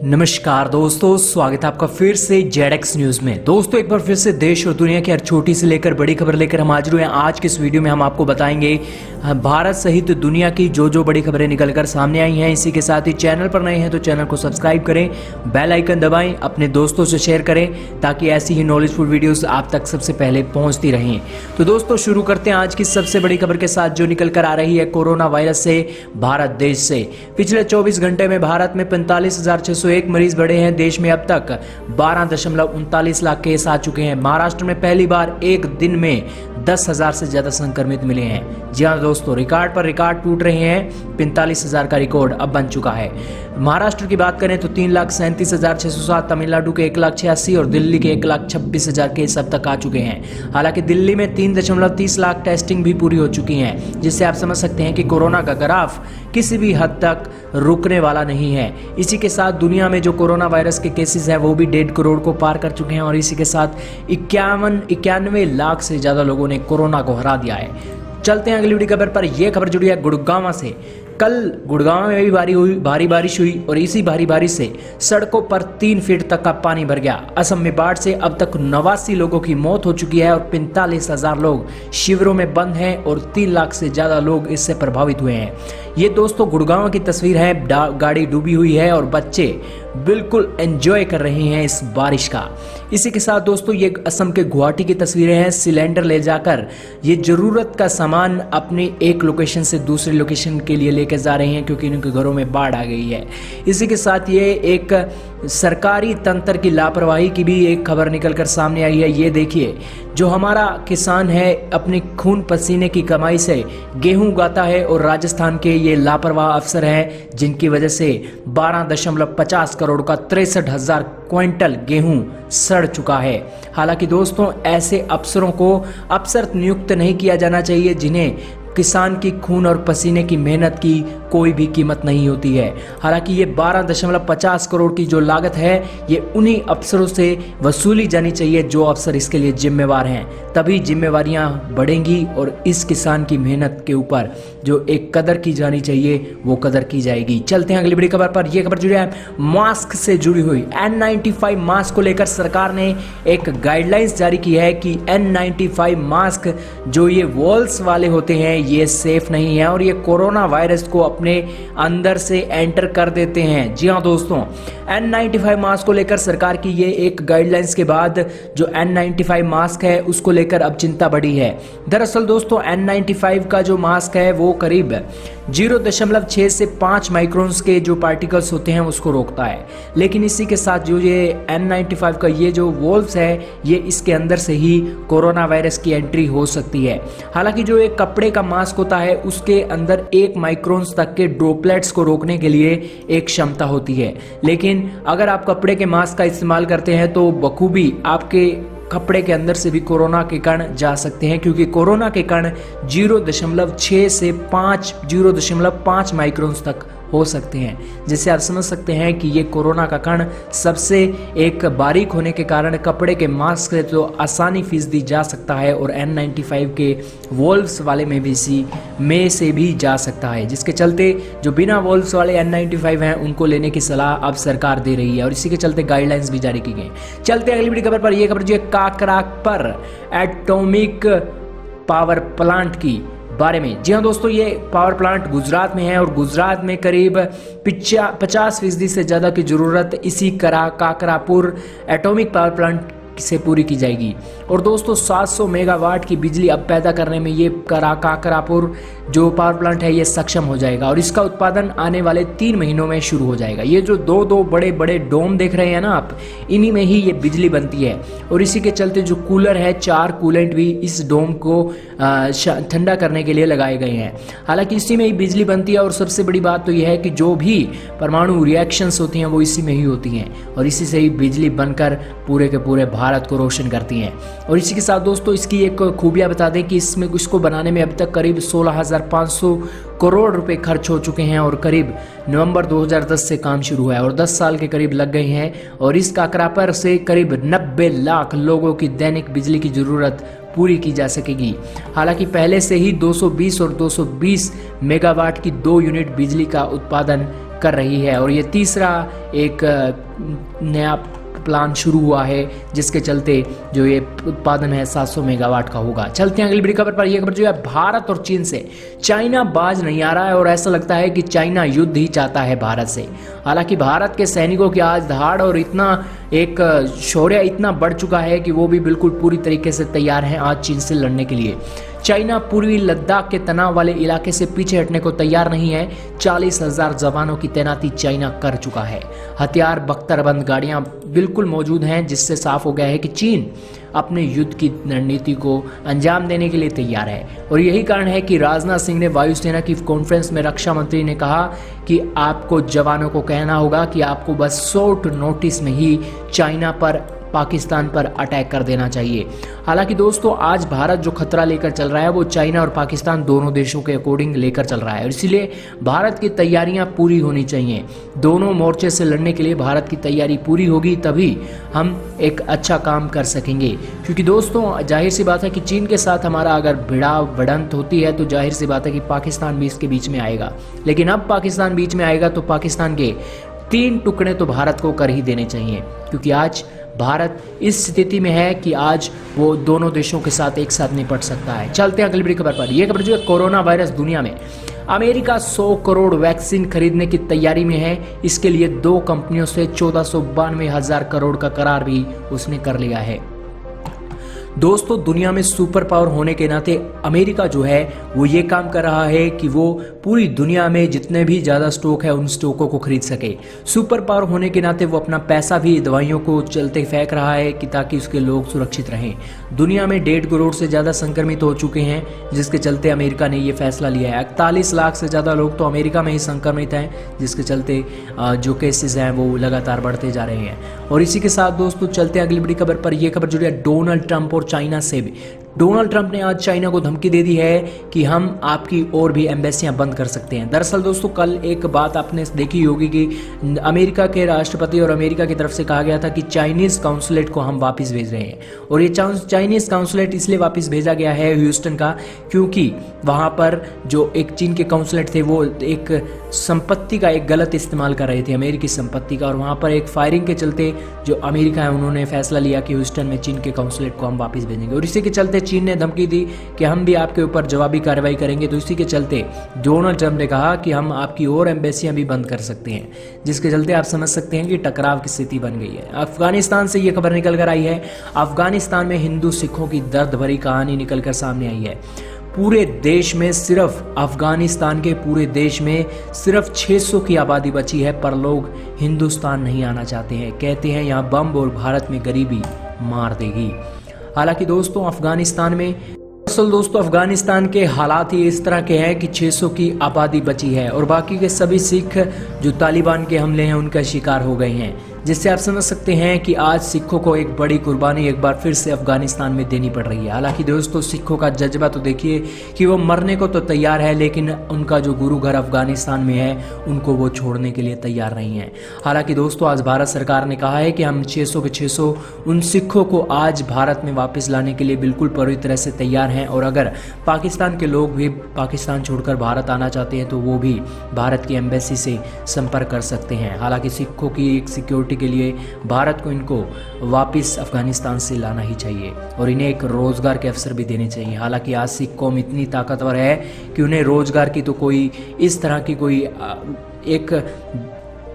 नमस्कार दोस्तों, स्वागत है आपका फिर से जेडएक्स न्यूज में। दोस्तों एक बार फिर से देश और दुनिया की हर छोटी से लेकर बड़ी खबर लेकर हम हाजिर हुए हैं। आज के इस वीडियो में हम आपको बताएंगे भारत सहित दुनिया की जो बड़ी खबरें निकलकर सामने आई हैं। इसी के साथ ही चैनल पर नए हैं तो चैनल को सब्सक्राइब करें, बेल आइकन दबाएं, अपने दोस्तों से शेयर करें ताकि ऐसी ही नॉलेजफुल वीडियोस आप तक सबसे पहले पहुंचती रहें। तो दोस्तों शुरू करते हैं आज की सबसे बड़ी खबर के साथ जो निकल कर आ रही है कोरोना वायरस से भारत देश से। पिछले 24 घंटे में भारत में 45,601 मरीज बढ़े हैं। देश में अब तक 12.39 लाख केस आ चुके हैं। महाराष्ट्र में पहली बार एक दिन में 10,000 से ज्यादा संक्रमित मिले हैं। जी हाँ दोस्तों, रिकॉर्ड पर रिकॉर्ड टूट रहे हैं। 45,000 का रिकॉर्ड अब बन चुका है। महाराष्ट्र की बात करें तो 3,37,607, तमिलनाडु के 1,86,000 और दिल्ली के 1,26,000 केस अब तक आ चुके हैं। हालांकि दिल्ली में 3.30 लाख टेस्टिंग भी पूरी हो चुकी हैं, जिससे आप समझ सकते हैं कि कोरोना का ग्राफ किसी भी हद तक रुकने वाला नहीं है। इसी के साथ दुनिया में जो कोरोना वायरस के केसेस हैं वो भी 1.5 करोड़ को पार कर चुके हैं और इसी के साथ 91 लाख से ज्यादा लोगों ने कोरोना को हरा दिया है। चलते हैं अगली बड़ी खबर पर। यह खबर जुड़ी है गुड़गांव से। कल गुड़गांव में भी भारी बारिश हुई और इसी भारी बारिश से सड़कों पर 3 फीट तक का पानी भर गया। असम में बाढ़ से अब तक 89 लोगों की मौत हो चुकी है और 45,000 लोग शिविरों में बंद हैं और 3 लाख से ज्यादा लोग इससे प्रभावित हुए हैं। ये दोस्तों गुड़गांव की तस्वीर है। गाड़ी डूबी हुई है और बच्चे बिल्कुल एंजॉय कर रहे हैं इस बारिश का। इसी के साथ दोस्तों ये असम के गुवाहाटी की तस्वीरें हैं। सिलेंडर ले जाकर ये जरूरत का सामान अपनी एक लोकेशन से दूसरी लोकेशन के लिए लेकर जा रहे हैं क्योंकि उनके घरों में बाढ़ आ गई है। इसी के साथ ये एक सरकारी तंत्र की लापरवाही की भी एक खबर निकलकर सामने आई है। ये देखिए, जो हमारा किसान है अपने खून पसीने की कमाई से गेहूं उगाता है और राजस्थान के ये लापरवाह अफसर हैं जिनकी वजह से 12.50 करोड़ का 63,000 क्विंटल गेहूं सड़ चुका है। हालांकि दोस्तों ऐसे अफसरों को अफसर नियुक्त नहीं किया जाना चाहिए जिन्हें किसान की खून और पसीने की मेहनत की कोई भी कीमत नहीं होती है। हालांकि ये 12.50 करोड़ की जो लागत है ये उन्हीं अफसरों से वसूली जानी चाहिए जो अफसर इसके लिए जिम्मेवार हैं, तभी जिम्मेवारियां बढ़ेंगी और इस किसान की मेहनत के ऊपर जो एक कदर की जानी चाहिए वो कदर की जाएगी। चलते हैं अगली बड़ी खबर पर। यह खबर जुड़ी है मास्क से जुड़ी हुई। N95 मास्क को लेकर सरकार ने एक गाइडलाइंस जारी की है कि N95 मास्क जो ये वॉल्स वाले होते हैं ये सेफ नहीं है और ये कोरोना वायरस को अपने अंदर से एंटर कर देते हैं। जी हाँ दोस्तों, N95 मास्क को लेकर सरकार की ये एक गाइडलाइंस के बाद जो N95 मास्क है उसको लेकर अब चिंता बढ़ी है। दरअसल दोस्तों N95 का जो मास्क है वो करीब 0.6 से 5 माइक्रोन्स के जो पार्टिकल्स होते हैं उसको रोकता है, लेकिन इसी के साथ जो ये N95 का ये जो वॉल्व्स है ये इसके अंदर से ही कोरोना वायरस की एंट्री हो सकती है। हालांकि जो एक कपड़े का मास्क होता है उसके अंदर 1 माइक्रोन्स तक के ड्रॉपलेट्स को रोकने के लिए एक क्षमता होती है, लेकिन अगर आप कपड़े के मास्क का इस्तेमाल करते हैं तो बखूबी आपके कपड़े के अंदर से भी कोरोना के कण जा सकते हैं क्योंकि कोरोना के कण 0.6 से 0.5 माइक्रोन्स तक हो सकते हैं, जिससे आप समझ सकते हैं कि ये कोरोना का कण सबसे एक बारीक होने के कारण कपड़े के मास्क से तो आसानी फीसदी जा सकता है और N95 के वॉल्व्स वाले में भी जा सकता है, जिसके चलते जो बिना वॉल्व्स वाले N95 हैं उनको लेने की सलाह अब सरकार दे रही है और इसी के चलते गाइडलाइंस भी जारी की गई। चलते अगली बड़ी खबर पर। यह खबर जो है काकरा पर एटॉमिक पावर प्लांट की बारे में। जी हाँ दोस्तों, ये पावर प्लांट गुजरात में है और गुजरात में करीब 50% से ज़्यादा की ज़रूरत इसी काकरापुर एटॉमिक पावर प्लांट से पूरी की जाएगी। और दोस्तों 700 मेगावाट की बिजली अब पैदा करने में ये काकरापुर जो पावर प्लांट है ये सक्षम हो जाएगा और इसका उत्पादन आने वाले 3 महीनों में शुरू हो जाएगा। ये जो दो बड़े बड़े डोम देख रहे हैं ना आप, इन्हीं में ही ये बिजली बनती है और इसी के चलते जो कूलर है 4 कूलेंट भी इस डोम को ठंडा करने के लिए लगाए गए हैं। हालांकि इसी में ही बिजली बनती है और सबसे बड़ी बात तो यह है कि जो भी परमाणु रिएक्शंस होती हैं वो इसी में ही होती हैं और इसी से ही बिजली बनकर पूरे के पूरे भारत को रोशन करती हैं। और इसी के साथ दोस्तों इसकी एक खूबियां बता दें कि इसको बनाने में अब तक करीब 16,500 करोड़ रुपए खर्च हो चुके हैं और करीब नवंबर 2010 से काम शुरू हुआ है और 10 साल के करीब लग गए हैं और इस काकरापर से करीब 90 लाख लोगों की दैनिक बिजली की जरूरत पूरी की जा सकेगी। हालांकि पहले से ही 220 और 220 मेगावाट की 2 यूनिट बिजली का उत्पादन कर रही है और ये तीसरा एक नया प्लान शुरू हुआ है जिसके चलते जो ये उत्पादन है 700 मेगावाट का होगा। चलते हैं अगली बड़ी खबर पर। यह खबर जो है भारत और चीन से, चाइना बाज नहीं आ रहा है और ऐसा लगता है कि चाइना युद्ध ही चाहता है भारत से। हालांकि भारत के सैनिकों की आज दहाड़ और इतना एक शौर्य इतना बढ़ चुका है कि वो भी बिल्कुल पूरी तरीके से तैयार हैं आज चीन से लड़ने के लिए। चाइना पूर्वी लद्दाख के तनाव वाले इलाके से पीछे हटने को तैयार नहीं है। 40,000 जवानों की तैनाती चाइना कर चुका है। हथियार बख्तरबंद गाड़ियां बिल्कुल मौजूद हैं, जिससे साफ हो गया है कि चीन अपने युद्ध की रणनीति को अंजाम देने के लिए तैयार है। और यही कारण है कि राजनाथ सिंह ने वायुसेना की कॉन्फ्रेंस में रक्षा मंत्री ने कहा कि आपको जवानों को कहना होगा कि आपको बस शॉर्ट नोटिस में ही चाइना पर, पाकिस्तान पर अटैक कर देना चाहिए। हालांकि दोस्तों आज भारत जो खतरा लेकर चल रहा है वो चाइना और पाकिस्तान दोनों देशों के अकॉर्डिंग लेकर चल रहा है और इसीलिए भारत की तैयारियां पूरी होनी चाहिए। दोनों मोर्चे से लड़ने के लिए भारत की तैयारी पूरी होगी, तभी हम एक अच्छा काम कर सकेंगे। क्योंकि दोस्तों जाहिर सी बात है कि चीन के साथ हमारा अगर भिड़ंत होती है तो जाहिर सी बात है कि पाकिस्तान भी इसके बीच में आएगा। लेकिन अब पाकिस्तान बीच में आएगा तो पाकिस्तान के 3 टुकड़े तो भारत को कर ही देने चाहिए, क्योंकि आज भारत इस स्थिति में है कि आज वो दोनों देशों के साथ एक साथ निपट सकता है। चलते हैं अगली बड़ी खबर पर। यह खबर जो है कोरोना वायरस दुनिया में, अमेरिका 100 करोड़ वैक्सीन खरीदने की तैयारी में है। इसके लिए 2 कंपनियों से 1492,000 करोड़ का करार भी उसने कर लिया है। दोस्तों दुनिया में सुपर पावर होने के नाते अमेरिका जो है वो ये काम कर रहा है कि वो पूरी दुनिया में जितने भी ज़्यादा स्टॉक है उन स्टॉकों को खरीद सके। सुपर पावर होने के नाते वो अपना पैसा भी दवाइयों को चलते फेंक रहा है कि ताकि उसके लोग सुरक्षित रहें। दुनिया में 1.5 करोड़ से ज़्यादा संक्रमित हो चुके हैं, जिसके चलते अमेरिका ने ये फैसला लिया है। 41 लाख से ज़्यादा लोग तो अमेरिका में ही संक्रमित हैं, जिसके चलते जो केसेस हैं वो लगातार बढ़ते जा रहे हैं। और इसी के साथ दोस्तों चलते हैं अगली बड़ी खबर पर। यह खबर जुड़ी है डोनाल्ड ट्रंप और चाइना से भी। डोनाल्ड ट्रंप ने आज चाइना को धमकी दे दी है कि हम आपकी और भी एम्बेसियां बंद कर सकते हैं। दरअसल दोस्तों कल एक बात आपने देखी होगी कि अमेरिका के राष्ट्रपति और अमेरिका की तरफ से कहा गया था कि चाइनीज काउंसुलेट को हम वापस भेज रहे हैं। और ये चाइनीज काउंसुलेट इसलिए वापस भेजा गया है ह्यूस्टन का, क्योंकि वहां पर जो एक चीन के काउंसुलेट थे वो एक संपत्ति का एक गलत इस्तेमाल कर रहे थे, अमेरिकी संपत्ति का। और वहां पर एक फायरिंग के चलते जो अमेरिका है उन्होंने फैसला लिया कि ह्यूस्टन में चीन के काउंसुलेट को हम वापस भेजेंगे। और इसी के चलते चीन ने धमकी दी कि हम भी आपके ऊपर जवाबी कार्रवाई करेंगे। तो इसी के चलते डोनाल्ड ट्रंप ने कहा कि हम आपकी और एम्बेसियां भी बंद कर सकते हैं, जिसके चलते आप समझ सकते हैं कि टकराव की स्थिति बन गई है। अफगानिस्तान से यह खबर निकल कर आई है। अफगानिस्तान में हिंदू सिखों की दर्द भरी कहानी निकल कर सामने आई है। पूरे देश में सिर्फ अफगानिस्तान के पूरे देश में सिर्फ 600 की आबादी बची है, पर लोग हिंदुस्तान नहीं आना चाहते हैं। कहते हैं यहाँ बम और भारत में गरीबी मार देगी। हालांकि दोस्तों अफगानिस्तान के हालात ही इस तरह के हैं कि 600 की आबादी बची है और बाकी के सभी सिख जो तालिबान के हमले हैं उनका शिकार हो गए हैं, जिससे आप समझ सकते हैं कि आज सिखों को एक बड़ी कुर्बानी एक बार फिर से अफगानिस्तान में देनी पड़ रही है। हालांकि दोस्तों सिखों का जज्बा तो देखिए कि वो मरने को तो तैयार है, लेकिन उनका जो गुरु घर अफगानिस्तान में है उनको वो छोड़ने के लिए तैयार नहीं है। हालांकि दोस्तों आज भारत सरकार ने कहा है कि हम 600 के 600 उन सिखों को आज भारत में वापस लाने के लिए बिल्कुल पूरी तरह से तैयार हैं। और अगर पाकिस्तान के लोग भी पाकिस्तान छोड़कर भारत आना चाहते हैं तो वो भी भारत की एम्बेसी से संपर्क कर सकते हैं। हालांकि सिखों की एक सिक्योरिटी के लिए भारत को इनको वापस अफगानिस्तान से लाना ही चाहिए और इन्हें एक रोजगार के अवसर भी देने चाहिए। हालांकि आज सिख कौम इतनी ताकतवर है कि उन्हें रोजगार की तो कोई इस तरह की कोई एक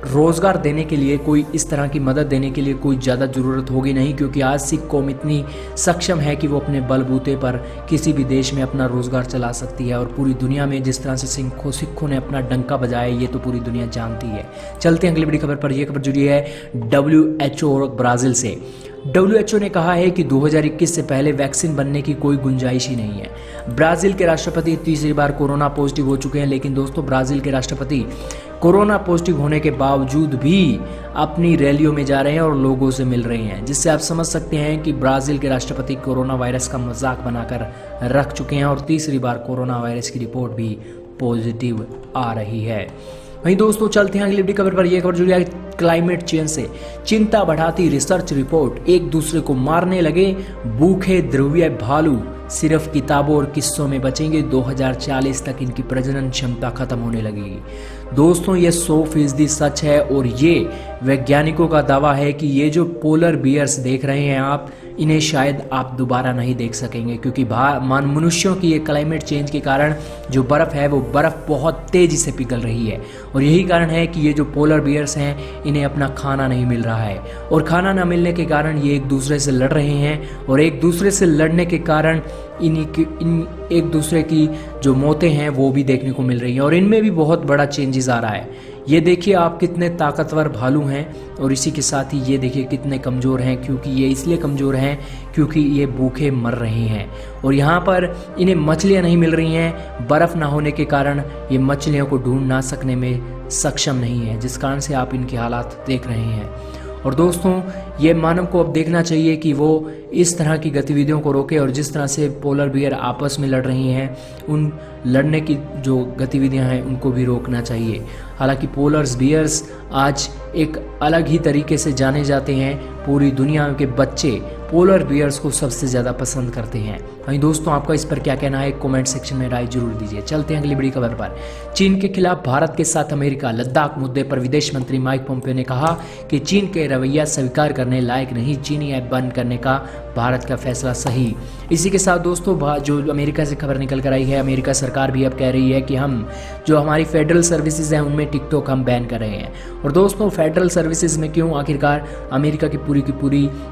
रोजगार देने के लिए कोई इस तरह की मदद देने के लिए कोई ज़्यादा ज़रूरत होगी नहीं, क्योंकि आज सिख कौम इतनी सक्षम है कि वो अपने बलबूते पर किसी भी देश में अपना रोजगार चला सकती है। और पूरी दुनिया में जिस तरह से सिखों ने अपना डंका बजाया ये तो पूरी दुनिया जानती है। चलते हैं अगली बड़ी खबर पर। यह खबर जुड़ी है WHO और ब्राज़ील से। WHO ने कहा है कि 2021 से पहले वैक्सीन बनने की कोई गुंजाइश ही नहीं है। ब्राज़ील के राष्ट्रपति तीसरी बार कोरोना पॉजिटिव हो चुके हैं, लेकिन दोस्तों ब्राज़ील के राष्ट्रपति कोरोना पॉजिटिव होने के बावजूद भी अपनी रैलियों में जा रहे हैं और लोगों से मिल रहे हैं, जिससे आप समझ सकते हैं कि ब्राज़ील के राष्ट्रपति कोरोना वायरस का मजाक बनाकर रख चुके हैं और तीसरी बार कोरोना वायरस की रिपोर्ट भी पॉजिटिव आ रही है। वहीं दोस्तों चलते हैं अगली बड़ी खबर पर। यह खबर जुड़ी है क्लाइमेट चेंज से। चिंता बढ़ाती रिसर्च रिपोर्ट, एक दूसरे को मारने लगे भूखे ध्रुवीय भालू सिर्फ किताबों और किस्सों में बचेंगे, 2040 तक इनकी प्रजनन क्षमता खत्म होने लगेगी। दोस्तों ये 100% सच है और ये वैज्ञानिकों का दावा है कि ये जो पोलर बियर्स देख रहे हैं आप, इन्हें शायद आप दोबारा नहीं देख सकेंगे, क्योंकि मनुष्यों की ये क्लाइमेट चेंज के कारण जो बर्फ़ है वो बर्फ़ बहुत तेज़ी से पिघल रही है। और यही कारण है कि ये जो पोलर बियर्स हैं इन्हें अपना खाना नहीं मिल रहा है, और खाना न मिलने के कारण ये एक दूसरे से लड़ रहे हैं, और एक दूसरे से लड़ने के कारण एक दूसरे की जो मौतें हैं वो भी देखने को मिल रही हैं, और इनमें भी बहुत बड़ा चेंजेस आ रहा है। ये देखिए आप कितने ताकतवर भालू हैं, और इसी के साथ ही ये देखिए कितने कमज़ोर हैं, क्योंकि ये इसलिए कमज़ोर हैं क्योंकि ये भूखे मर रहे हैं, और यहाँ पर इन्हें मछलियाँ नहीं मिल रही हैं। बर्फ़ ना होने के कारण ये मछलियों को ढूंढ ना सकने में सक्षम नहीं है, जिस कारण से आप इनके हालात देख रहे हैं। और दोस्तों ये मानव को अब देखना चाहिए कि वो इस तरह की गतिविधियों को रोके, और जिस तरह से पोलर बियर आपस में लड़ रही हैं उन लड़ने की जो गतिविधियां हैं उनको भी रोकना चाहिए। हालांकि पोलर बियर्स आज एक अलग ही तरीके से जाने जाते हैं। पूरी दुनिया के बच्चे पोलर बियर्स को सबसे ज़्यादा पसंद करते हैं। वहीं दोस्तों आपका इस पर क्या कहना है, कमेंट सेक्शन में राय जरूर दीजिए। चलते हैं अगली बड़ी खबर पर। चीन के खिलाफ भारत के साथ अमेरिका, लद्दाख मुद्दे पर विदेश मंत्री माइक पोम्पियो ने कहा कि चीन के रवैया स्वीकार करने लायक नहीं, चीनी ऐप बंद करने का भारत का फैसला सही। इसी के साथ दोस्तों जो अमेरिका से खबर निकल कर आई है, अमेरिका सरकार भी अब कह रही है कि हम जो हमारी फेडरल सर्विसेज हैं उनमें टिकटॉक हम बैन कर रहे हैं। और दोस्तों फेडरल सर्विसेज में क्यों, आखिरकार अमेरिका की पूरी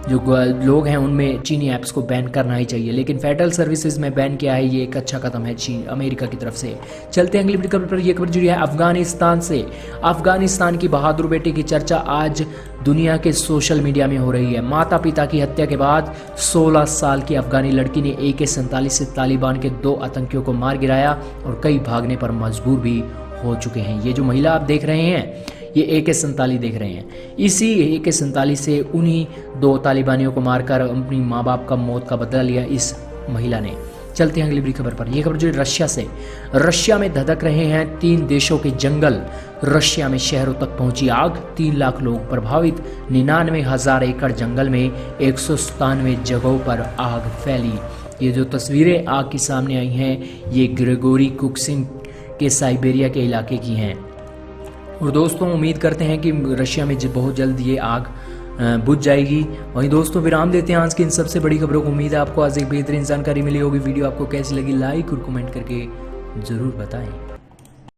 जो लोग हैं उनमें चीनी ऐप्स को बैन करना ही चाहिए, लेकिन फेडरल सर्विसेज में बैन किया है, ये एक अच्छा कदम है चीन अमेरिका की तरफ से। चलते हैं अगली बड़ी खबर पर। यह खबर जुड़ी है अफगानिस्तान से। अफगानिस्तान की बहादुर बेटी की चर्चा आज दुनिया के सोशल मीडिया में हो रही है। माता पिता की हत्या के बाद 16 साल की अफगानी लड़की ने AK-47 से तालिबान के 2 आतंकियों को मार गिराया, और कई भागने पर मजबूर भी हो चुके हैं। ये जो महिला आप देख रहे हैं ये AK-47 देख रहे हैं। इसी AK-47 से उन्हीं 2 तालिबानियों को मारकर अपनी माँ बाप का मौत का बदला लिया इस महिला ने। चलते हैं अगली बड़ी खबर पर। यह खबर जो रशिया से। रशिया में धधक रहे हैं 3 देशों के जंगल। रशिया में शहरों तक पहुंची आग, 3 लाख लोग प्रभावित। 99,000 एकड़ जंगल में 197 जगहों पर आग फैली। ये जो तस्वीरें आग की सामने आई हैं ये ग्रेगोरी कुक्सिन के साइबेरिया के इलाके की हैं। और दोस्तों उम्मीद करते हैं कि रशिया में बहुत जल्द ये आग बुझ जाएगी। वहीं दोस्तों विराम देते हैं आज की इन सबसे बड़ी खबरों को। उम्मीद है आपको आज एक बेहतरीन जानकारी मिली होगी। वीडियो आपको कैसी लगी लाइक और कमेंट करके ज़रूर बताएं।